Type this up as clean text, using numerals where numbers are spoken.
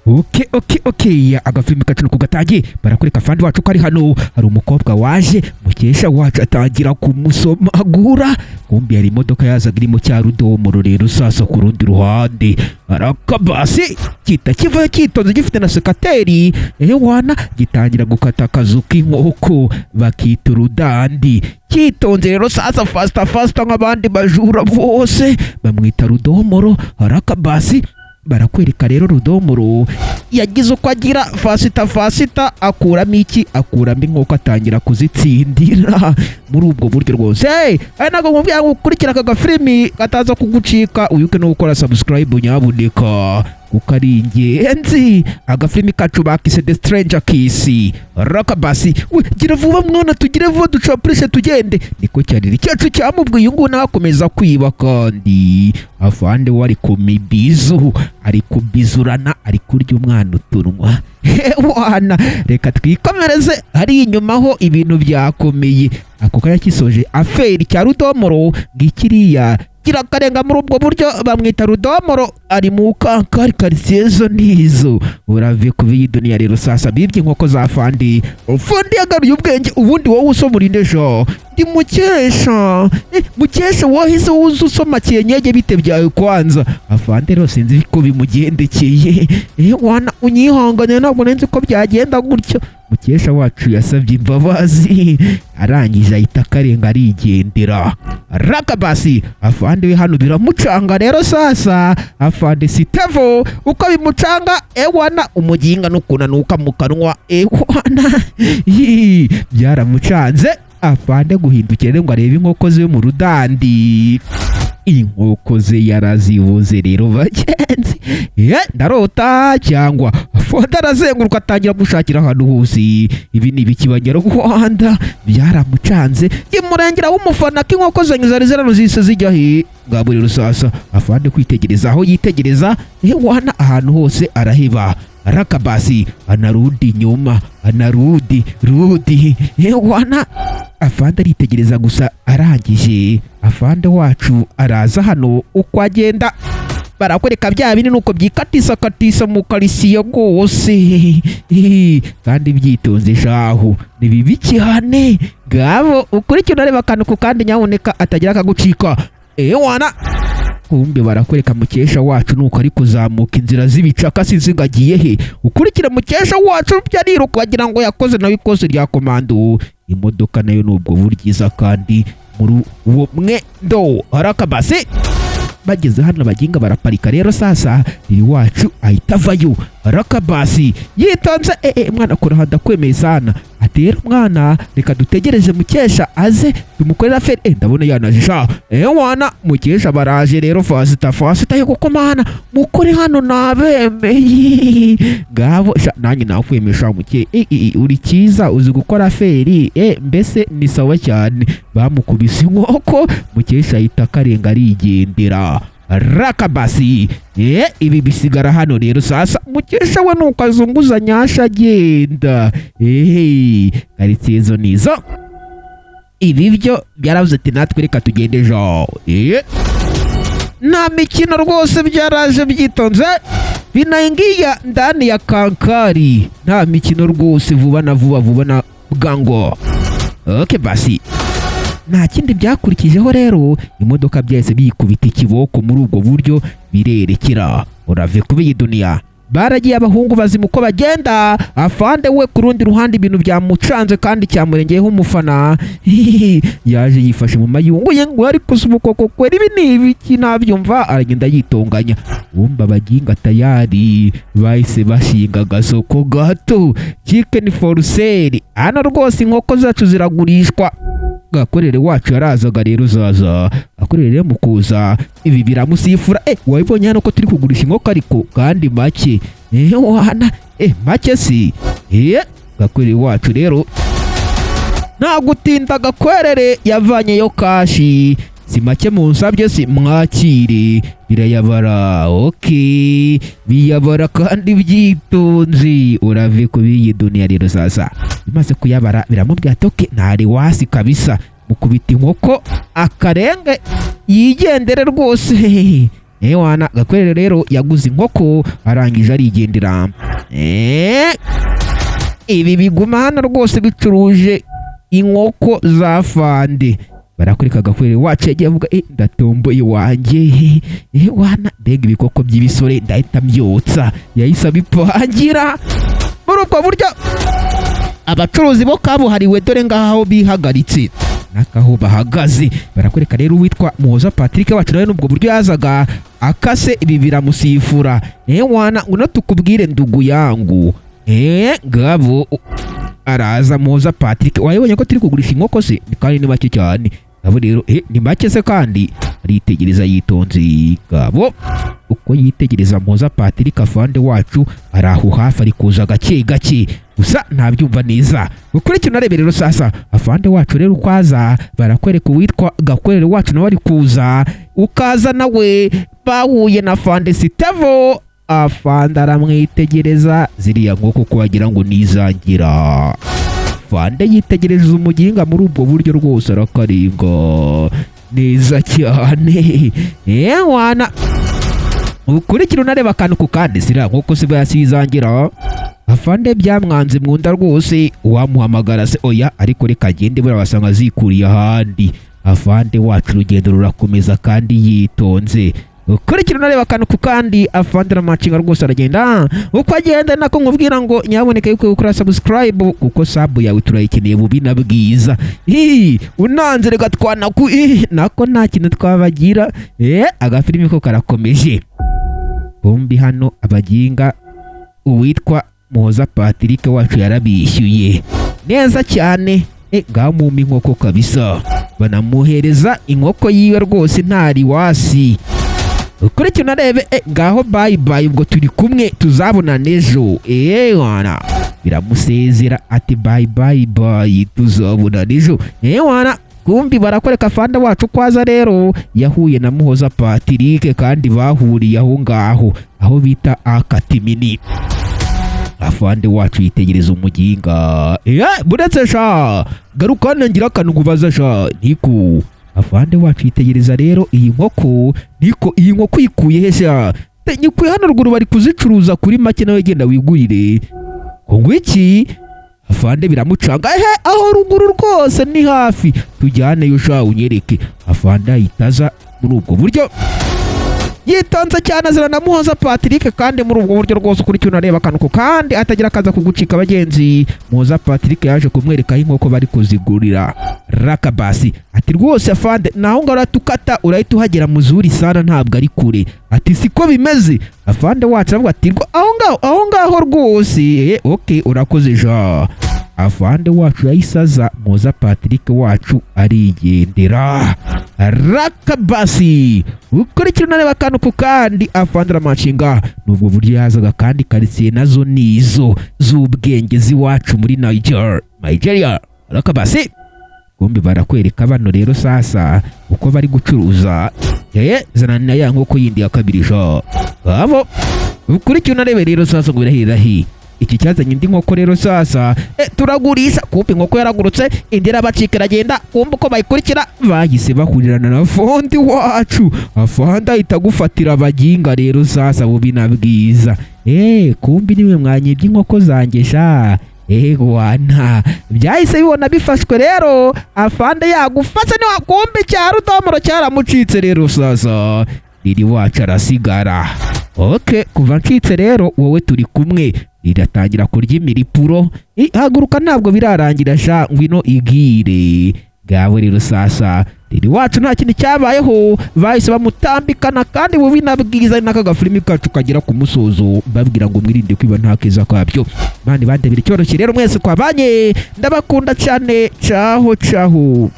Okay, agafilimi kacu nuko gatangiye barakureka fandi wacu ko ari hano hari umukobwa waje mukesha wacu atangira kumusomagura kumbi hari imodoka yazaga irimo cya rudomoro rero sasa ku rundi ruhande arakabasi kita kiva kitonze gifite na sekateri wana gitangira gukata akazu k'inkoko bakita urudandi kitonze rero sasa fasta nk'abandi bajura bose bamwita rudomoro arakabasi barakwereka rero rudomoro yagize uko agira fasita akuramo iki akuramo inkoko atangira kuzitsindira muri ubwo buryo rwose ntabwo mubwira ngo ukurikira aka gafilimi kataza kugucika uyuke no gukora subscribe nyabuneka kuko ari ingenzi agafilimi kacu bakise The Stranger Kiss rakabasi gira vuba mwana tugire vuba ducapurishe tugende niko cyarira cyacu cyamubwiye ngo nakomeza kwiba kandi afande wari kumibizu ari kubizurana ari kurya umwana utunwa wana reka twikomereze hari inyuma ho ibintu byakomeye ako kaya kisoje aferi cya rudomoro ngikiriya kirakarenga muri ubwo buryo bamwita rudomoro ari mu kankari karisezo nizo urave kubiyi dunia rero sasa bibye inkoko za fandi yagaruye ubwenge ubundi wowe usomurindesho ndi mukesha wahise wuzu usoma cyenyege bite byawe kwanza afande rero sinzi ko bimugendekeye wana unyihangane ntabwo nenzi ko byagenda gutyo mukesha wacu yasabye imbabazi arangije ahita akarenga arigendera rakabasi afande we hano biramucanga rero sasa afande sitevo uko bimucanga wana umuginga nukunanuka mu kanwa wana byaramucanze afande guhindukira ngo arebe inkoko ze mu rudandi inkoko ze yarazibuze rero bagenzi ndarota cyangwa afande arazenguruka atangira gushakira ahantu hose ibi ni ibikibanyarwanda byaramucanze kimurengera w'umufana k'inkoko zanyu zari zaranuzize zijya he ngabo rero sasa afande kwitegereza aho yitegereza wana ahantu hose araheba rakabasi anarudi nyuma anarudi wana afande aritegereza gusa arangije afande wacu araza hano uko agenda barakwereka bya bini nuko byikatisa mu karisiyo rwose kandi byitonze shahu ni bibi cyane gabo ukurikira urareba akantu ku kandi nyaboneka atagira akagucika wana kumbe barakwereka mukesha wacu nuko ari kuzamuka inzira z'ibicaka sinzi ngagiye he ukurikira mukesha wacu byariruka bagira ngo yakoze nawe ikoze rya komando imodoka nayo nubwo buryiza kandi muri uwo mwendo harakabase bageze hano baginga baraparika rero sasa iri wacu ahita avayo rakabasi yitonze mwana kora handa kwemeye sana atera mwana reka dutegereje mukesha aze tumukorera feri ndabona yanajisha wana mukesha baraje rero fasita yo kuko mana mukore hano nabemeye gabo nanjye nakwemesha muke uri cyiza uzi gukora feri mbese ni sawa cyane bamukubise inkoko mukesha ahita karenga arigendera rakabasi ibi bisigara hano rero sasa mukesha we nuko azunguza nyasha agenda karitsiye nizo ibi byo byaravuze ati natwe reka tugende jo nta mikino rwose byaraje byitonze binaingia ndani ya kankari nta mikino rwose vuba na bwango basi nta kindi byakurikijeho rero imodoka byahise biyikubita ikiboko muri ubwo buryo birerekera urave kubiyi dunia baragiye abahungu bazimu uko bagenda afande we ku rundi ruhande ibintu byamucanze kandi cyamurengeyeho umufana yaje yifashe mu mayungu ye ngo ari kusubukoko kwera ibi ni ibiki nabyumva aragenda yitonganya bumva baginga tayari bahise bashinga agasoko gato chicken for sale hano rwose inkoko zacu ziragurishwa gakorere wacu yarazaga rero zaza akorere mu kuza ibi biramusifura wabibonye hano ko turi kugurisha inkoko ariko kandi make wana make si gakorere wacu rero nta gutinda gakwerere yavanyeyo kashi si make mu nsabye si mwakire birayabara biyabara kandi byitonze urave kubiyi dunia rero sasa bimaze kuyabara biramubwira toke ntari wasi kabisa mukubita inkoko akarenge yigendere rwose ewana Gakwerere rero yaguze inkoko arangije arigendera. Ibi biguma hano rwose bicuruje inkoko za Fande. Barakwereka Gakwerere wacu yagiye avuga ndatomboye wanjye wana mbega ibikoko by'ibisore ndahita myotsa. Yahise abipangira muri ubwo buryo abacuruzi bo kabuhariwe dore ngaho bihagaritse nakaho bahagaze. Barakwereka rero uwitwa Muhoza Patrick wacu nawe n'ubwo buryo yazaga akase ibi biramusifura. Wana uno tukubwire ndugu yangu ngabo araza Muhoza Patrick wayibonye ko turi kugurisha inkoko se kandi ni make cyane. Ngabo rero ni make se kandi aritegereza yitonze. Ngabo uko yitegereza Muhoza Patrick Afande wacu araho hafi ari kuza gake gake gusa ntabyumva neza. Ukurikira narebe rero sasa Afande wacu rero ukwaza barakwereka uwitwa Gakwerere wacu nawe ari kuza ukaza nawe bahuye na Fande Sitavo. Afande aramwitegereza ziriya nkoko ko wagira ngo nizangira. Fande yitegereza umuginga muri ubwo buryo rwose arakaringa neza cyane. Wana ukurikira unareba akantu ku kandi ziriya nkoko siba yasizangira. Afande byamwanze mwunda rwose wamuhamagara se oya ariko reka agende bura basanga zikuriye ahandi. Afande wacu urugendo rurakomeza kandi yitonze. Ukurikira unareba akantu ku kandi Afande aramacinga rwose aragenda. Uko agenda nako nkubwira ngo nyaboneka yuko ukora subscribe kuko sub yawe turayikeneye bubi na bwiza. Unanze reka twana ku nako nta kintu twabagira. Agafilimi ko karakomeje. Bombi hano abaginga uwitwa Muhoza Patrick wacu yarabishyuye neza cyane. Ngaho mu inkoko kabisa banamuhereza inkoko yiwe rwose ntari wasi. Ukurikira unarebe ngaho bye bye ubwo turi kumwe tuzabona nejo. Wana biramusezera ati bye bye bye tuzabona nejo. Wana kumbi barakwereka Afande wacu kwaza rero yahuye na Muhoza Patrick kandi bahuriye aho ngaho aho bita Akatimini. Afande wacu yitegereza umuginga. Buretse sha garuka ngira kanugubaza sha niko. Afande wacu yitegereza rero iyi nkoko niko iyi nkoko ikuye hesha nyikuye hano ruguru bari kuzicuruza kuri make nawe genda wigurire ngo iki. Afande biramucanga aho ruguru rwose ni hafi tujyane yo sha unyereke. Afande ayitaza muri ubwo buryo yitonze cyane azira na Muhoza Patrick kandi muri ubwo buryo rwose ukurikira unareba akantu kandi atagira akaza kugucika abagenzi. Muhoza Patrick yaje kumwereka inkoko bari kuzigurira rakabasi ati rwose Afande naho ngara tukata urahita uhagera muzuri sana ntabwo ari kure ati siko bimeze. Afande wacu avuga ati aho ngaho rwose okay urakoze ja. Afande wacu yayisaza Muhoza Patrick wacu arigendera rakabasi. Ukurikira unareba akantu kandi Afande aramacinga nubwo buryo yazaga kandi karitsiye nazo nizo z'ubwenge ziwacu muri Nigeria rakabasi. Bombi barakwereka bano rero sasa uko bari gucuruza zananira ya nkoko yindi ya kabiri jo. Abo ukurikira unarebe rero sasa ngo birahirira iki cyazanye indi nkoko rero sasa turagurisha kumpa inkoko yaragurutse indira bacika iragenda kumpa uko bayikurikira bahise bahurirana na Afande wacu. Afande ahita gufatira abaginga rero sasa bubi na bwiza. Kumbi niwe mwanyibye inkoko zanjye sha. Wana byahise bibona bifashwe rero Afande yagufashe ni wakumbi cya rudomoro cyaramucitse rero sasa riri wacu arasigara. Kuva ncitse rero wowe turi kumwe iratangira kurya imiripuro. Haguruka ntabwo birarangira sha ngwino igire. Gawe rero sasa riri wacu nta kintu cyabayeho bahise bamutambikana kandi bubi na bwiza n'aka gafilimi kacu kagera ku musozo babwira ngo mwirinde kwiba nta keza kabyo. Bandi bandebira cyoroshye rero mwese kwabanye ndabakunda cyane. Caho.